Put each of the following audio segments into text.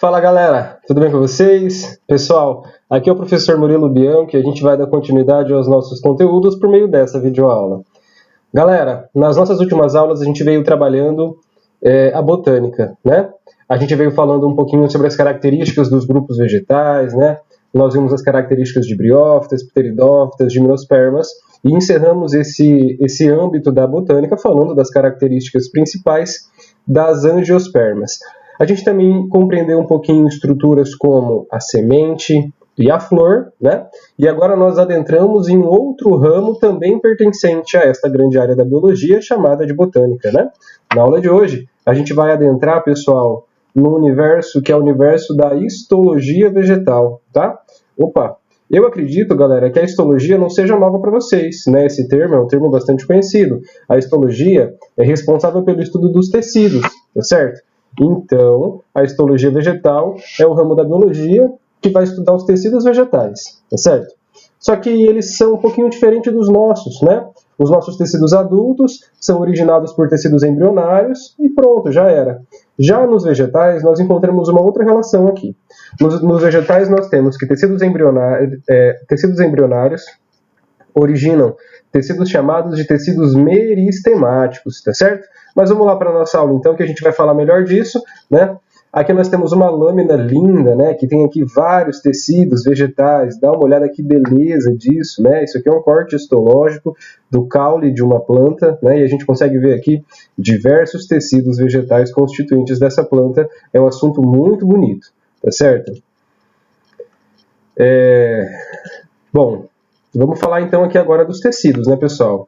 Fala galera, tudo bem com vocês? Pessoal, aqui é o professor Murilo Bianchi e a gente vai dar continuidade aos nossos conteúdos por meio dessa videoaula. Galera, nas nossas últimas aulas a gente veio trabalhando a botânica, né? A gente veio falando um pouquinho sobre as características dos grupos vegetais, né? Nós vimos as características de briófitas, pteridófitas, gimnospermas e encerramos esse âmbito da botânica falando das características principais das angiospermas. A gente também compreendeu um pouquinho estruturas como a semente e a flor, né? E agora nós adentramos em outro ramo também pertencente a esta grande área da biologia, chamada de botânica, né? Na aula de hoje, a gente vai adentrar, pessoal, no universo que é o universo da histologia vegetal, tá? Eu acredito, galera, que a histologia não seja nova para vocês, né? Esse termo é um termo bastante conhecido. A histologia é responsável pelo estudo dos tecidos, tá certo? Então, a histologia vegetal é o ramo da biologia que vai estudar os tecidos vegetais, tá certo? Só que eles são um pouquinho diferentes dos nossos, né? Os nossos tecidos adultos são originados por tecidos embrionários e pronto, já era. Já nos vegetais, nós encontramos uma outra relação aqui. Nos vegetais, nós temos que tecidos embrionários originam tecidos chamados de tecidos meristemáticos, tá certo? Mas vamos lá para a nossa aula, então, que a gente vai falar melhor disso, né? Aqui nós temos uma lâmina linda, né? Que tem aqui vários tecidos vegetais. Dá uma olhada que beleza disso, né? Isso aqui é um corte histológico do caule de uma planta, né? E a gente consegue ver aqui diversos tecidos vegetais constituintes dessa planta. É um assunto muito bonito, tá certo? Bom, vamos falar então aqui agora dos tecidos, né, pessoal?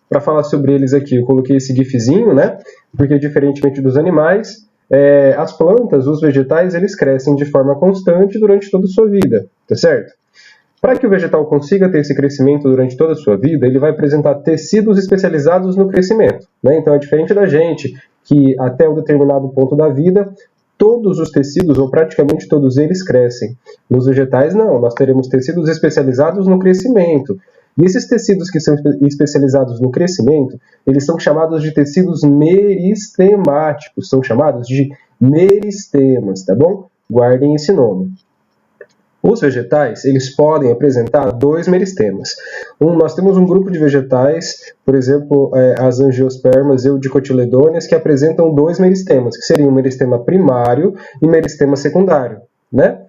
Para falar sobre eles aqui, eu coloquei esse gifzinho, né? Porque diferentemente dos animais, as plantas, os vegetais, eles crescem de forma constante durante toda a sua vida, tá certo? Para que o vegetal consiga ter esse crescimento durante toda a sua vida, ele vai apresentar tecidos especializados no crescimento, né? Então é diferente da gente, que até um determinado ponto da vida, todos os tecidos, ou praticamente todos eles, crescem. Nos vegetais, não. Nós teremos tecidos especializados no crescimento. E esses tecidos que são especializados no crescimento, eles são chamados de tecidos meristemáticos. São chamados de meristemas, tá bom? Guardem esse nome. Os vegetais, eles podem apresentar dois meristemas. Nós temos um grupo de vegetais, por exemplo, as angiospermas eudicotiledôneas, que apresentam dois meristemas, que seriam o meristema primário e meristema secundário, né?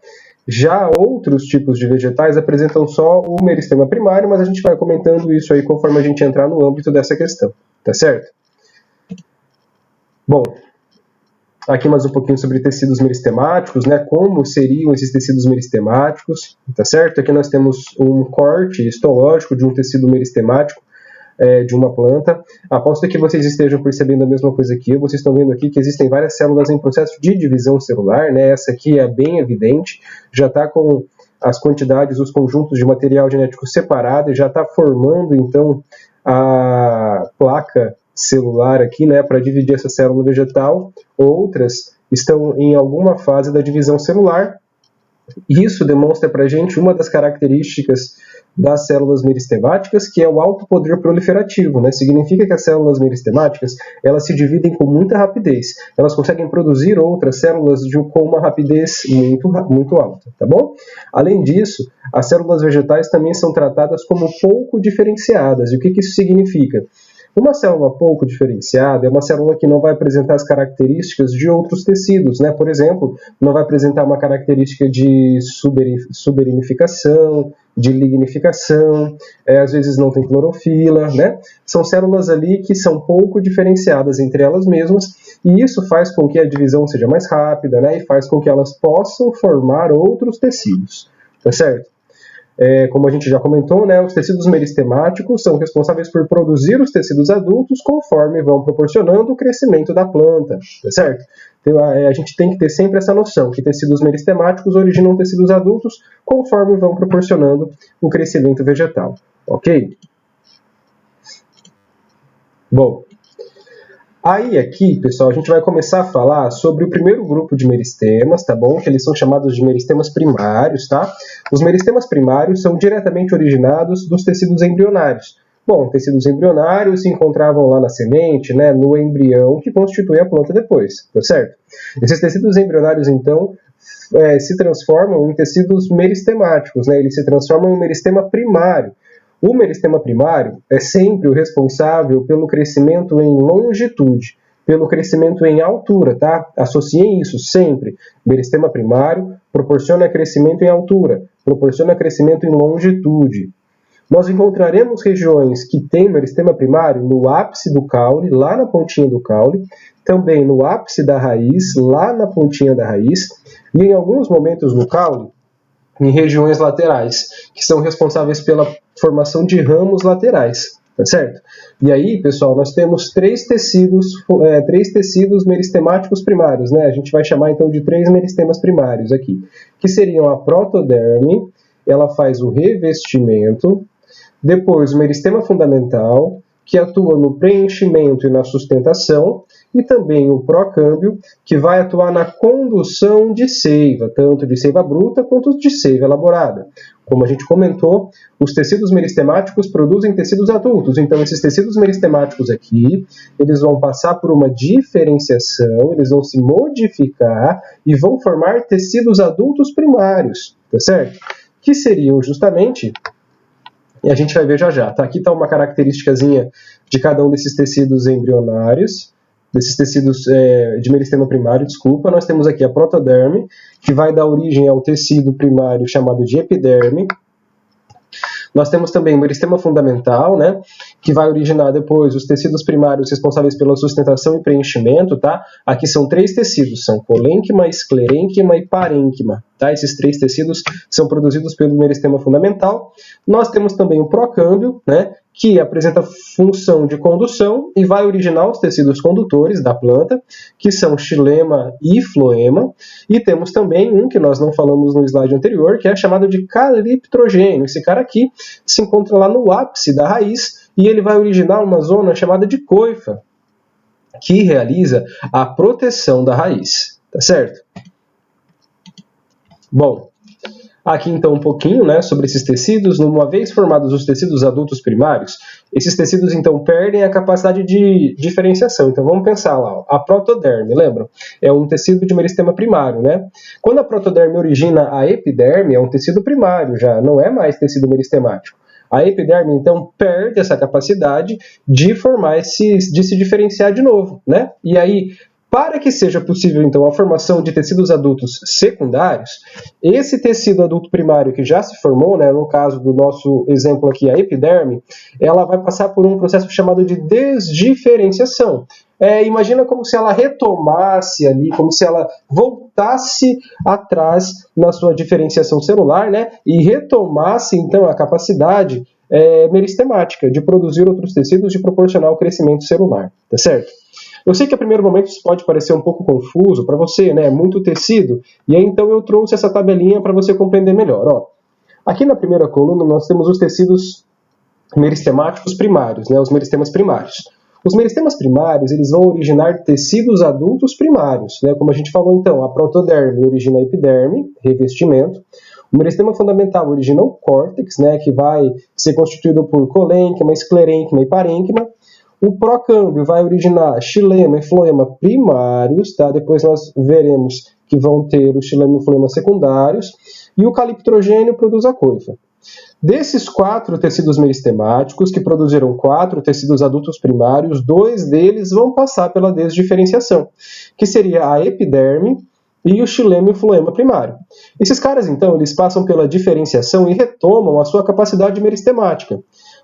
Já outros tipos de vegetais apresentam só o meristema primário, mas a gente vai comentando isso aí conforme a gente entrar no âmbito dessa questão, tá certo? Bom, aqui mais um pouquinho sobre tecidos meristemáticos, né? Como seriam esses tecidos meristemáticos, tá certo? Aqui nós temos um corte histológico de um tecido meristemático de uma planta. Aposto que vocês estejam percebendo a mesma coisa que eu. Vocês estão vendo aqui que existem várias células em processo de divisão celular, né? Essa aqui é bem evidente, já está com as quantidades, os conjuntos de material genético separado e já está formando, então, a placa celular aqui, né, para dividir essa célula vegetal. Outras estão em alguma fase da divisão celular. Isso demonstra para a gente uma das características das células meristemáticas, que é o alto poder proliferativo, né? Significa que as células meristemáticas, elas se dividem com muita rapidez. Elas conseguem produzir outras células com uma rapidez muito alta, tá bom? Além disso, as células vegetais também são tratadas como pouco diferenciadas. E o que isso significa? Uma célula pouco diferenciada é uma célula que não vai apresentar as características de outros tecidos, né? Por exemplo, não vai apresentar uma característica de superinificação, de lignificação, às vezes não tem clorofila, né? São células ali que são pouco diferenciadas entre elas mesmas, e isso faz com que a divisão seja mais rápida, né? E faz com que elas possam formar outros tecidos, tá certo? Como a gente já comentou, né, os tecidos meristemáticos são responsáveis por produzir os tecidos adultos conforme vão proporcionando o crescimento da planta, tá certo? Então, a gente tem que ter sempre essa noção, que tecidos meristemáticos originam tecidos adultos conforme vão proporcionando o crescimento vegetal, ok? Bom, aí aqui, pessoal, a gente vai começar a falar sobre o primeiro grupo de meristemas, tá bom? Que eles são chamados de meristemas primários, tá? Os meristemas primários são diretamente originados dos tecidos embrionários. Bom, tecidos embrionários se encontravam lá na semente, né, no embrião que constitui a planta depois, tá certo? Esses tecidos embrionários, então, se transformam em tecidos meristemáticos, né? Eles se transformam em meristema primário. O meristema primário é sempre o responsável pelo crescimento em longitude, pelo crescimento em altura, tá? Associem isso sempre. Meristema primário proporciona crescimento em altura, proporciona crescimento em longitude. Nós encontraremos regiões que têm meristema primário no ápice do caule, lá na pontinha do caule, também no ápice da raiz, lá na pontinha da raiz, e em alguns momentos no caule, em regiões laterais, que são responsáveis pela formação de ramos laterais, tá certo? E aí, pessoal, nós temos três tecidos meristemáticos primários, né? A gente vai chamar então de 3 meristemas primários aqui, que seriam a protoderme, ela faz o revestimento, depois o meristema fundamental, que atua no preenchimento e na sustentação, e também o procâmbio, que vai atuar na condução de seiva, tanto de seiva bruta quanto de seiva elaborada. Como a gente comentou, os tecidos meristemáticos produzem tecidos adultos, então esses tecidos meristemáticos aqui, eles vão passar por uma diferenciação, eles vão se modificar e vão formar tecidos adultos primários, tá certo? Que seriam justamente, e a gente vai ver já já, tá? Aqui está uma característicazinha de cada um desses tecidos embrionários, desses tecidos de meristema primário, desculpa. Nós temos aqui a protoderme, que vai dar origem ao tecido primário chamado de epiderme. Nós temos também o meristema fundamental, né, que vai originar depois os tecidos primários responsáveis pela sustentação e preenchimento, tá? Aqui são 3 tecidos, são colênquima, esclerênquima e parênquima, tá? Esses 3 tecidos são produzidos pelo meristema fundamental. Nós temos também o procâmbio, né, que apresenta função de condução e vai originar os tecidos condutores da planta, que são xilema e floema. E temos também um que nós não falamos no slide anterior, que é chamado de caliptrogênio. Esse cara aqui se encontra lá no ápice da raiz e ele vai originar uma zona chamada de coifa, que realiza a proteção da raiz, tá certo? Bom, aqui então um pouquinho, né, sobre esses tecidos. Uma vez formados os tecidos adultos primários, esses tecidos então perdem a capacidade de diferenciação. Então vamos pensar lá, ó, a protoderme, lembram? É um tecido de meristema primário, né? Quando a protoderme origina a epiderme, é um tecido primário já, não é mais tecido meristemático. A epiderme então perde essa capacidade de formar de se diferenciar de novo, né? E aí, para que seja possível, então, a formação de tecidos adultos secundários, esse tecido adulto primário que já se formou, né, no caso do nosso exemplo aqui, a epiderme, ela vai passar por um processo chamado de desdiferenciação. Imagina como se ela retomasse ali, como se ela voltasse atrás na sua diferenciação celular, né, e retomasse, então, a capacidade meristemática de produzir outros tecidos e proporcionar o crescimento celular, tá certo? Eu sei que a primeiro momento isso pode parecer um pouco confuso para você, né? Muito tecido. E aí então eu trouxe essa tabelinha para você compreender melhor. Ó, aqui na primeira coluna nós temos os tecidos meristemáticos primários, né? Os meristemas primários. Os meristemas primários, eles vão originar tecidos adultos primários, né? Como a gente falou então, a protoderme origina a epiderme, revestimento. O meristema fundamental origina o córtex, né? Que vai ser constituído por colênquima, esclerênquima e parênquima. O procâmbio vai originar xilema e floema primários, tá? Depois nós veremos que vão ter o xilema e o floema secundários. E o caliptrogênio produz a coifa. Desses 4 tecidos meristemáticos, que produziram 4 tecidos adultos primários, 2 deles vão passar pela desdiferenciação, que seria a epiderme e o xilema e o floema primário. Esses caras, então, eles passam pela diferenciação e retomam a sua capacidade meristemática.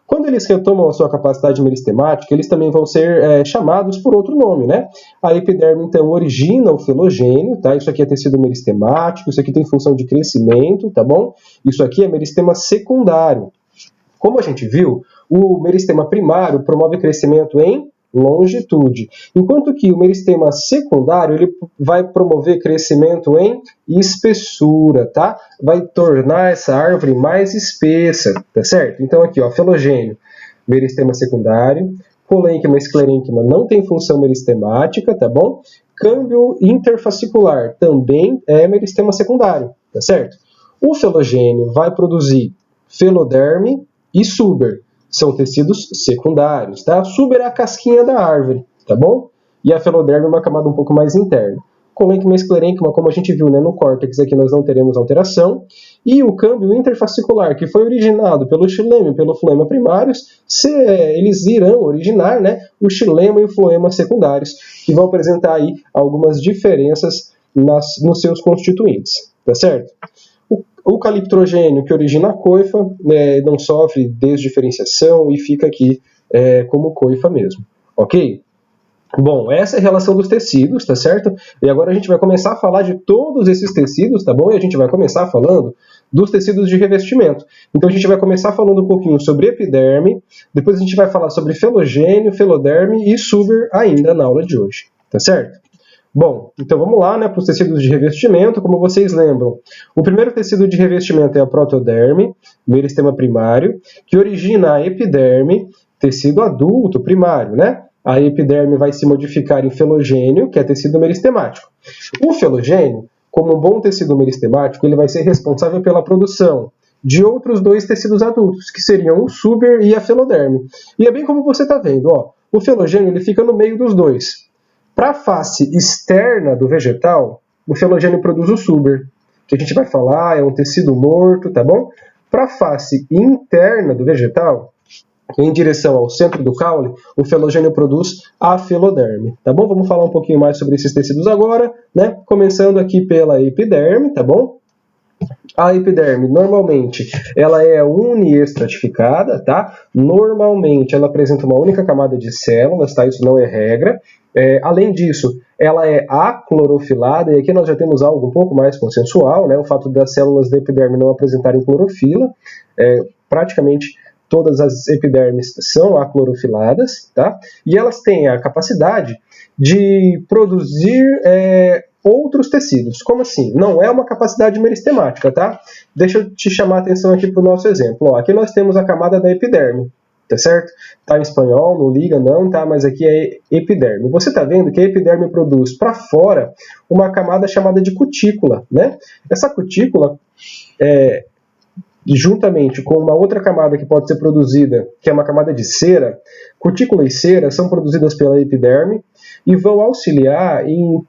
Quando eles retomam a sua capacidade meristemática, eles também vão ser chamados por outro nome, né? A epiderme, então, origina o filogênio, tá? Isso aqui é tecido meristemático, isso aqui tem função de crescimento, tá bom? Isso aqui é meristema secundário. Como a gente viu, o meristema primário promove crescimento em longitude, enquanto que o meristema secundário ele vai promover crescimento em espessura, tá? Vai tornar essa árvore mais espessa, tá certo? Então aqui, ó, filogênio, meristema secundário, colênquima, esclerênquima não tem função meristemática, tá bom? Câmbio interfascicular também é meristema secundário, tá certo? O filogênio vai produzir filoderme e suber. São tecidos secundários, tá? Suber é a casquinha da árvore, tá bom? E a filoderme é uma camada um pouco mais interna. colênquima e esclerênquima, como a gente viu, né, no córtex, aqui nós não teremos alteração. E o câmbio interfascicular, que foi originado pelo xilema e pelo floema primários, eles irão originar, né, o xilema e o floema secundários, que vão apresentar aí algumas diferenças nos seus constituintes, tá certo? O caliptrogênio, que origina a coifa, não sofre desdiferenciação e fica aqui como coifa mesmo, ok? Bom, essa é a relação dos tecidos, tá certo? E agora a gente vai começar a falar de todos esses tecidos, tá bom? E a gente vai começar falando dos tecidos de revestimento. Então a gente vai começar falando um pouquinho sobre epiderme, depois a gente vai falar sobre felogênio, feloderme e suber ainda na aula de hoje, tá certo? Bom, então vamos lá, né, para os tecidos de revestimento, como vocês lembram. O primeiro tecido de revestimento é a protoderme, meristema primário, que origina a epiderme, tecido adulto primário, né? A epiderme vai se modificar em felogênio, que é tecido meristemático. O felogênio, como um bom tecido meristemático, ele vai ser responsável pela produção de outros dois tecidos adultos, que seriam o suber e a feloderme. E é bem como você está vendo, ó, o felogênio ele fica no meio dos dois. Para a face externa do vegetal, o felogênio produz o suber, que a gente vai falar, é um tecido morto, tá bom? Para a face interna do vegetal, em direção ao centro do caule, o felogênio produz a feloderme, tá bom? Vamos falar um pouquinho mais sobre esses tecidos agora, né? Começando aqui pela epiderme, tá bom? A epiderme, normalmente, ela é uniestratificada, tá? Normalmente, ela apresenta uma única camada de células, tá? Isso não é regra. Além disso, ela é aclorofilada, e aqui nós já temos algo um pouco mais consensual, né? O fato das células da epiderme não apresentarem clorofila. Praticamente todas as epidermes são aclorofiladas, tá? E elas têm a capacidade de produzir outros tecidos. Como assim? Não é uma capacidade meristemática, tá? Deixa eu te chamar a atenção aqui para o nosso exemplo. Ó, aqui nós temos a camada da epiderme, tá certo? Tá em espanhol, não liga não, tá? Mas aqui é epiderme. Você tá vendo que a epiderme produz para fora uma camada chamada de cutícula, né? Essa cutícula juntamente com uma outra camada que pode ser produzida, que é uma camada de cera, cutícula e cera são produzidas pela epiderme e vão auxiliar em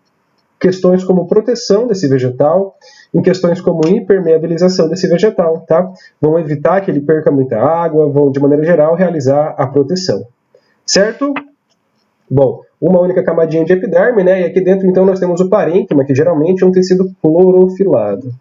questões como proteção desse vegetal, em questões como impermeabilização desse vegetal, tá? Vão evitar que ele perca muita água, vão, de maneira geral, realizar a proteção. Certo? Bom, uma única camadinha de epiderme, né? E aqui dentro, então, nós temos o parênquima, que geralmente é um tecido clorofilado.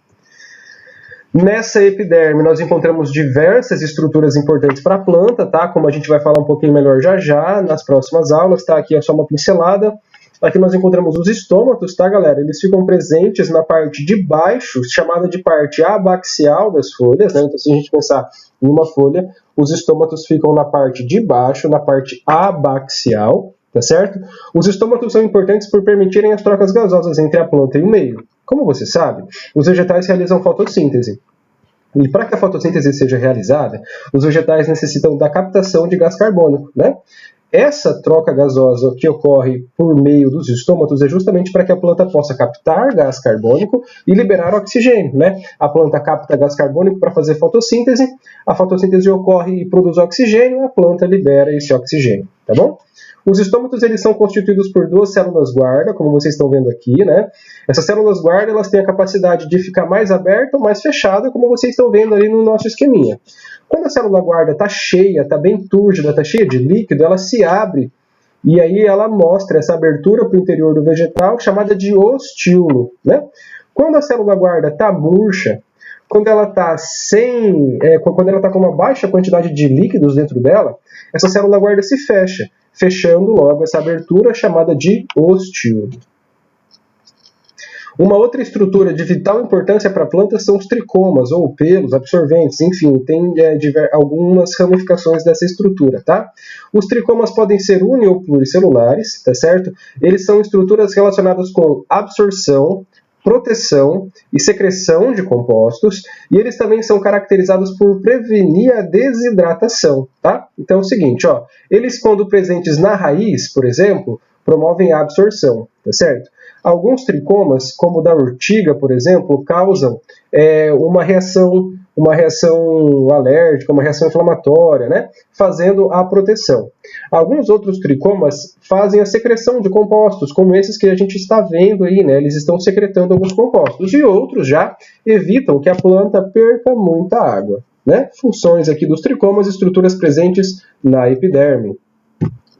Nessa epiderme, nós encontramos diversas estruturas importantes para a planta, tá? Como a gente vai falar um pouquinho melhor já, nas próximas aulas, tá? Aqui é só uma pincelada. Aqui nós encontramos os estômatos, tá, galera? Eles ficam presentes na parte de baixo, chamada de parte abaxial das folhas, né? Então, se a gente pensar em uma folha, os estômatos ficam na parte de baixo, na parte abaxial, tá certo? Os estômatos são importantes por permitirem as trocas gasosas entre a planta e o meio. Como você sabe, os vegetais realizam fotossíntese. E para que a fotossíntese seja realizada, os vegetais necessitam da captação de gás carbônico, né? Essa troca gasosa que ocorre por meio dos estômatos é justamente para que a planta possa captar gás carbônico e liberar oxigênio, né? A planta capta gás carbônico para fazer fotossíntese, a fotossíntese ocorre e produz oxigênio, a planta libera esse oxigênio, tá bom? Os estômatos eles são constituídos por duas células guarda, como vocês estão vendo aqui, né? Essas células guarda elas têm a capacidade de ficar mais aberta ou mais fechada, como vocês estão vendo ali no nosso esqueminha. Quando a célula guarda está cheia, está bem túrgida, está cheia de líquido, ela se abre e aí ela mostra essa abertura para o interior do vegetal, chamada de ostíolo, né? Quando a célula guarda está murcha, quando ela está com uma baixa quantidade de líquidos dentro dela, essa célula guarda se fecha, fechando logo essa abertura chamada de ostíolo. Uma outra estrutura de vital importância para a planta são os tricomas, ou pelos, absorventes, enfim, tem algumas ramificações dessa estrutura, tá? Os tricomas podem ser uni- ou pluricelulares, tá certo? Eles são estruturas relacionadas com absorção, proteção e secreção de compostos, e eles também são caracterizados por prevenir a desidratação, tá? Então é o seguinte, ó, eles quando presentes na raiz, por exemplo, promovem a absorção, tá certo? Alguns tricomas, como o da urtiga, por exemplo, causam uma reação alérgica, uma reação inflamatória, né? Fazendo a proteção. Alguns outros tricomas fazem a secreção de compostos, como esses que a gente está vendo aí, né? Eles estão secretando alguns compostos. E outros já evitam que a planta perca muita água, né? Funções aqui dos tricomas, estruturas presentes na epiderme.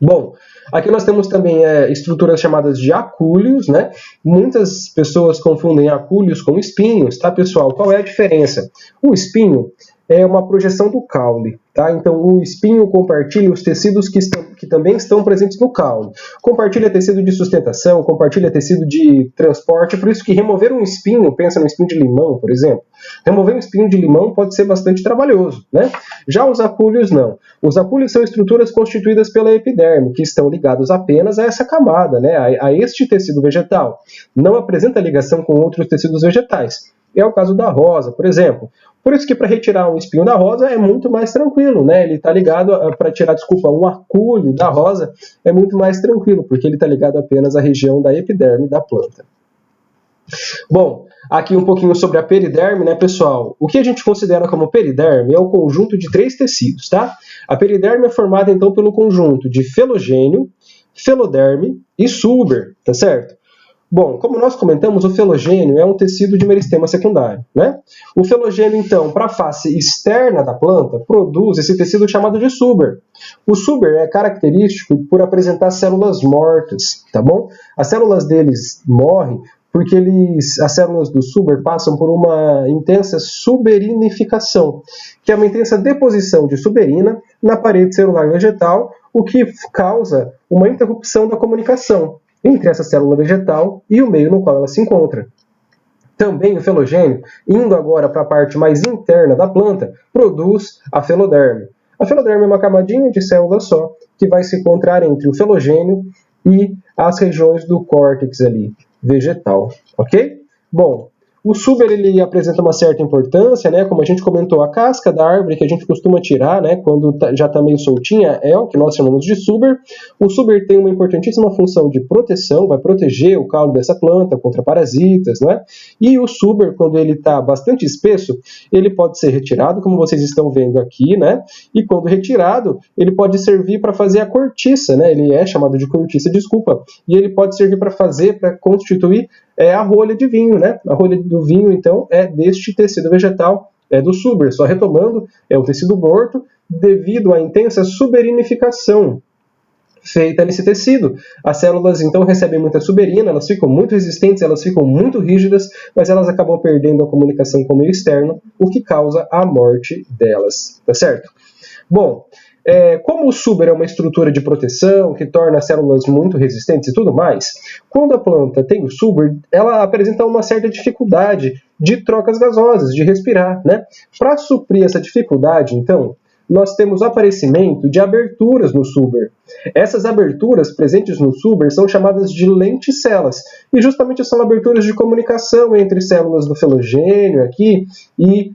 Bom, aqui nós temos também estruturas chamadas de acúlios, né? Muitas pessoas confundem acúlios com espinhos, tá, pessoal? Qual é a diferença? O espinho é uma projeção do caule, tá? Então, o espinho compartilha os tecidos que também estão presentes no caule. Compartilha tecido de sustentação, compartilha tecido de transporte, por isso que remover um espinho, pensa no espinho de limão, por exemplo. Remover um espinho de limão pode ser bastante trabalhoso, né? Já os acúlios não. Os acúlios são estruturas constituídas pela epiderme, que estão ligados apenas a essa camada, né? A este tecido vegetal. Não apresenta ligação com outros tecidos vegetais. É o caso da rosa, por exemplo. Por isso que para retirar um espinho da rosa é muito mais tranquilo, né? Ele está ligado, para tirar, um acúlio da rosa é muito mais tranquilo, porque ele está ligado apenas à região da epiderme da planta. Bom, aqui um pouquinho sobre a periderme, né, pessoal? O que a gente considera como periderme é o conjunto de 3 tecidos, tá? A periderme é formada, então, pelo conjunto de felogênio, feloderme e suber, tá certo? Bom, como nós comentamos, o felogênio é um tecido de meristema secundário, né? O felogênio, então, para a face externa da planta, produz esse tecido chamado de suber. O suber é característico por apresentar células mortas, tá bom? As células deles morrem porque as células do suber passam por uma intensa suberinificação, que é uma intensa deposição de suberina na parede celular vegetal, o que causa uma interrupção da comunicação entre essa célula vegetal e o meio no qual ela se encontra. Também o felogênio, indo agora para a parte mais interna da planta, produz a feloderme. A feloderme é uma camadinha de célula só, que vai se encontrar entre o felogênio e as regiões do córtex ali, vegetal, ok? Bom, o suber ele apresenta uma certa importância, né? Como a gente comentou, a casca da árvore que a gente costuma tirar, né? Quando já está meio soltinha, é o que nós chamamos de suber. O suber tem uma importantíssima função de proteção, vai proteger o caule dessa planta contra parasitas, né? E o suber, quando ele está bastante espesso, ele pode ser retirado, como vocês estão vendo aqui, né? E quando retirado, ele pode servir para fazer a cortiça, né? Ele é chamado de cortiça, desculpa. E ele pode servir para constituir a rolha de vinho, né? A rolha do vinho, então, é deste tecido vegetal, é do suber. Só retomando, é um tecido morto devido à intensa suberinificação feita nesse tecido. As células, então, recebem muita suberina, elas ficam muito resistentes, elas ficam muito rígidas, mas elas acabam perdendo a comunicação com o meio externo, o que causa a morte delas, tá certo? Bom, como o suber é uma estrutura de proteção que torna as células muito resistentes e tudo mais, quando a planta tem o suber, ela apresenta uma certa dificuldade de trocas gasosas, de respirar, né? Para suprir essa dificuldade, então, nós temos o aparecimento de aberturas no suber. Essas aberturas presentes no suber são chamadas de lenticelas, e justamente são aberturas de comunicação entre células do felogênio aqui e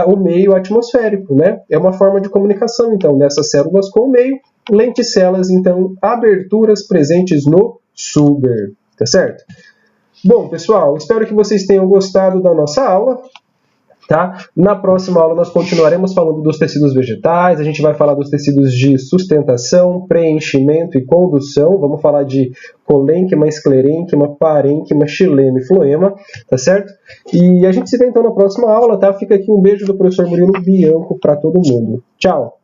o meio atmosférico, né? É uma forma de comunicação, então, dessas células com o meio, lenticelas, então, aberturas presentes no suber, tá certo? Bom, pessoal, espero que vocês tenham gostado da nossa aula. Tá? Na próxima aula nós continuaremos falando dos tecidos vegetais, a gente vai falar dos tecidos de sustentação, preenchimento e condução, vamos falar de colênquima, esclerênquima, parênquima, xilema e floema, tá certo? E a gente se vê então na próxima aula, tá? Fica aqui um beijo do professor Murilo Bianco para todo mundo. Tchau!